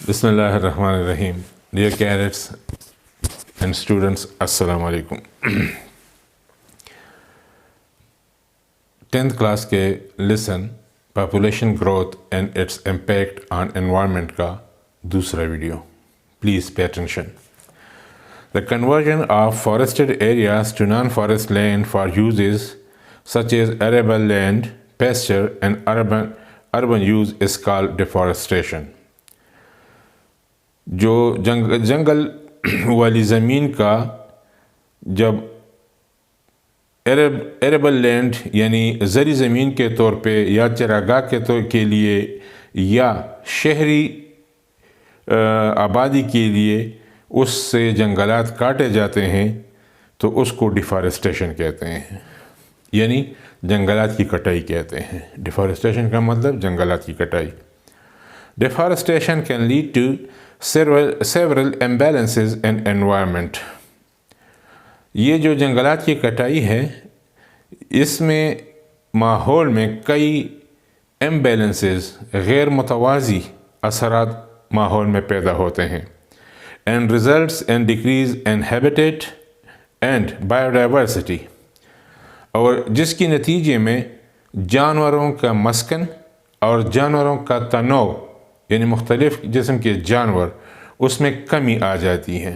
Bismillah ar-Rahman ar-Rahim. Dear cadets and students, Assalamu alaikum. 10th class के lesson population growth and its impact on environment का दूसरा video. Please pay attention. The conversion of forested areas to non-forest land for uses such as arable land, pasture and urban use is called deforestation. जो जंगल वाली ज़मीन का जब arable land यानी ज़री ज़मीन के तौर पे या चरागाह के लिए या शहरी आबादी के लिए उससे जंगलात काटे जाते हैं तो उसको डिफॉरेस्टेशन कहते हैं, यानी जंगलात की कटाई कहते हैं। डिफॉरेस्टेशन का मतलब जंगलात की कटाई। Deforestation can lead to several imbalances in environment. ये जो जंगलात की कटाई है इसमें माहौल में कई imbalances गैर मुतवाज़ी असरात माहौल में पैदा होते हैं and results in decrease in habitat and biodiversity, और जिसकी नतीजे में जानवरों का मस्कन और जानवरों का तनोव यानी मुख्तलिफ किस्म के जानवर उसमें कमी आ जाती है।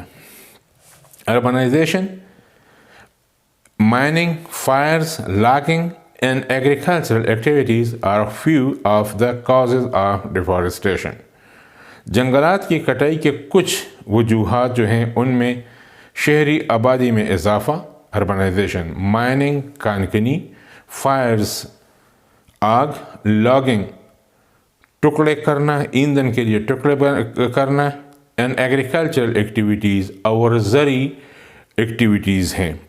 Urbanisation, mining, fires, logging and agricultural activities are few of the causes of deforestation. जंगलात की कटाई के कुछ वजूहात जो हैं उनमें शहरी आबादी में इजाफ़ा अर्बनाइजेशन, माइनिंग कानकनी, फायर्स आग, लॉगिंग टुकड़े करना, ईंधन के लिए टुकड़े करना एंड एग्रीकल्चरल एक्टिविटीज़ और ज़री एक्टिविटीज़ हैं।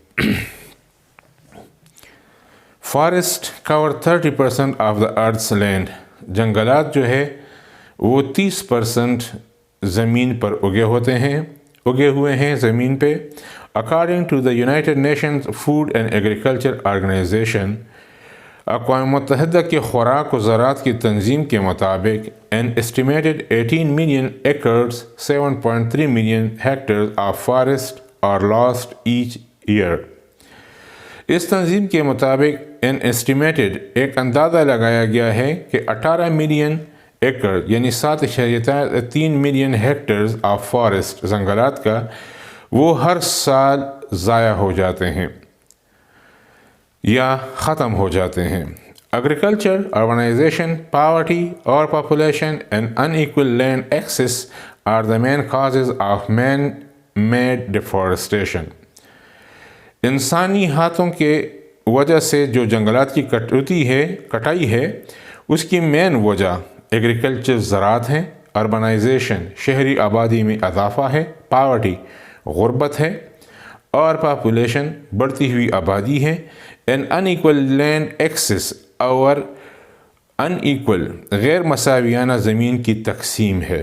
Forest cover 30% of the earth's land. जंगलात जो है वो 30% ज़मीन पर उगे हुए हैं ज़मीन पे। According to the United Nations Food and Agriculture Organization, अक़वाम मुत्तहिदा के खुराक व ज़राअत की तंजीम के मुताबिक an estimated 18 million acres 7.3 million hectares of forest are lost each year. इस तंजीम के मुताबिक एन एस्टिमेटेड एक अंदाज़ा लगाया गया है कि 18 मिलियन एकड़ यानी 7.3 मिलियन हेक्टेयर्स ऑफ फॉरेस्ट जंगलात का वो हर साल ज़ाया हो जाते हैं या ख़त्म हो जाते हैं। एग्रीकल्चर, अर्बनाइजेशन, पॉवर्टी और population and unequal land access are the main causes of man made deforestation. इंसानी हाथों के वजह से जो जंगलात की कटाई है उसकी मेन वजह एग्रीकल्चर ज़राअत है, अर्बनाइजेशन शहरी आबादी में इजाफ़ा है, पॉवर्टी गुर्बत है और पॉपुलेशन बढ़ती हुई आबादी है, एंड अनइक्वल लैंड एक्सेस और अनइक्वल गैर मसावियाना ज़मीन की तकसीम है।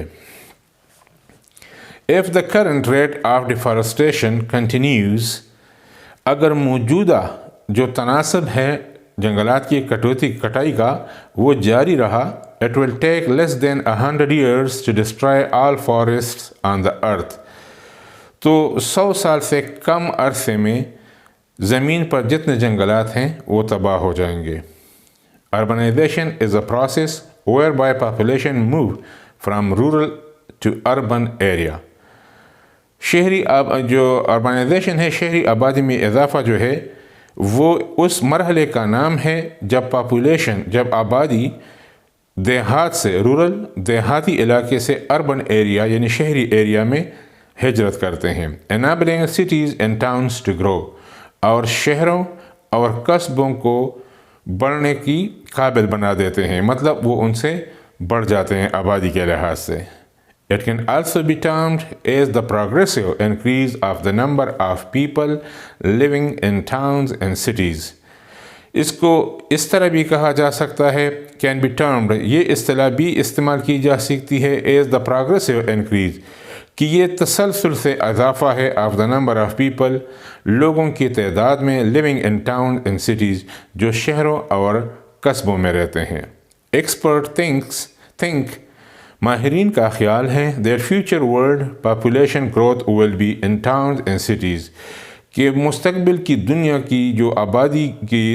If the current rate of deforestation continues, अगर मौजूदा जो तनासब है जंगलात की कटाई का वो जारी रहा, it will take less than 100 years to destroy all forests on the earth. तो 100 साल से कम अरसे में ज़मीन पर जितने जंगलात हैं वो तबाह हो जाएंगे। Urbanisation is a process whereby population move from rural to urban area. जो अर्बनाइजेशन है शहरी आबादी में इजाफ़ा जो है वो उस मरहले का नाम है जब आबादी देहात से देहाती इलाके से अर्बन एरिया यानी शहरी एरिया में हिजरत करते हैं। Enabling cities and towns to grow, और शहरों और कस्बों को बढ़ने की काबिल बना देते हैं, मतलब वो उनसे बढ़ जाते हैं आबादी के लिहाज से। It can also be termed as the progressive increase of the number of people living in towns and cities. इसको इस तरह भी कहा जा सकता है, कैन बी टर्म्ड, ये इस्तिलाह भी इस्तेमाल की जा सकती है एज द प्रोग्रेसिव इंक्रीज, कि ये तसलसल से इजाफ़ा है of the number of people, लोगों की तादाद में, living in town and cities, जो शहरों और कस्बों में रहते हैं। एक्सपर्ट थिंक ماہرین کا خیال ہے their future world population growth will be in towns and cities کہ مستقبل کی دنیا کی جو آبادی کی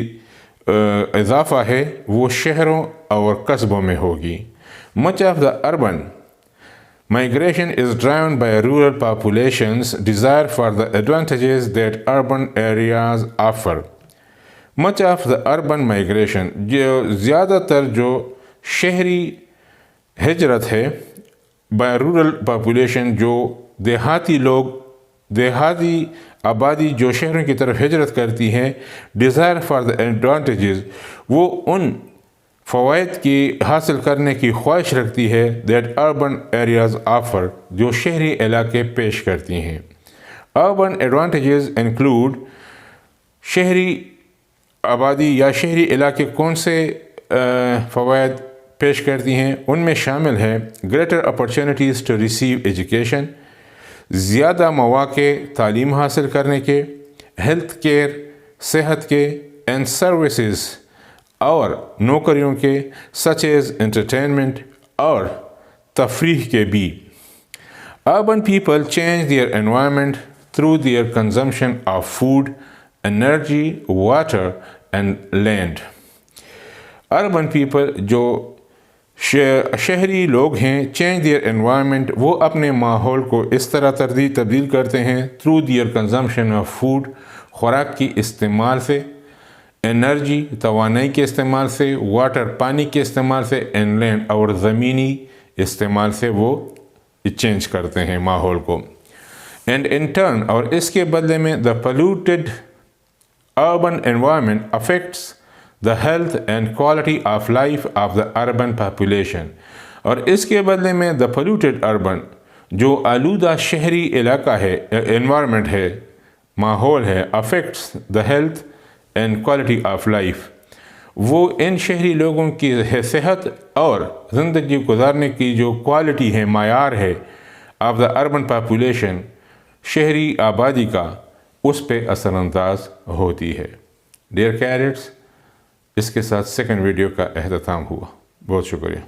اضافہ ہے وہ شہروں اور قصبوں میں ہوگی. Much of the urban migration is driven by rural populations' desire for the advantages that urban areas offer. Much of the urban migration جو زیادہ تر جو شہری ہجرت ہے by rural population جو دیہاتی آبادی جو شہروں کی طرف ہجرت کرتی ہے desire for the advantages وہ ان فوائد کی حاصل کرنے کی خواہش رکھتی ہے that urban areas offer جو شہری علاقے پیش کرتی ہیں. Urban advantages include شہری آبادی یا شہری علاقے کون سے فوائد پیش کرتی ہیں؟ ان میں شامل ہے greater opportunities to receive education زیادہ مواقع تعلیم حاصل کرنے کے، ہیلتھ کیئر صحت کے، اینڈ سروسز اور نوکریوں کے such as entertainment اور تفریح کے بھی. Urban people change their environment through their consumption of food, energy, water and land. Urban people جو شہری لوگ ہیں چینج دیئر انوائرمنٹ وہ اپنے ماحول کو اس طرح تبدیل کرتے ہیں through their consumption of food خوراک کی استعمال سے، انرجی توانائی کے استعمال سے، واٹر پانی کے استعمال سے، اینڈ لینڈ اور زمینی استعمال سے وہ چینج کرتے ہیں ماحول کو. اینڈ ان ٹرن اور اس کے بدلے میں دا polluted urban environment affects the health and quality of life of the urban population. اور اس کے بدلے میں the polluted urban جو آلودہ شہری علاقہ ہے environment ہے ماحول ہے affects the health and quality of life وہ ان شہری لوگوں کی صحت اور زندگی گزارنے کی جو کوالٹی ہے معیار ہے of the urban population شہری آبادی کا اس پہ اثر انداز ہوتی ہے. ڈیئر کیڈٹس اس کے ساتھ سیکنڈ ویڈیو کا اختتام ہوا. بہت شکریہ.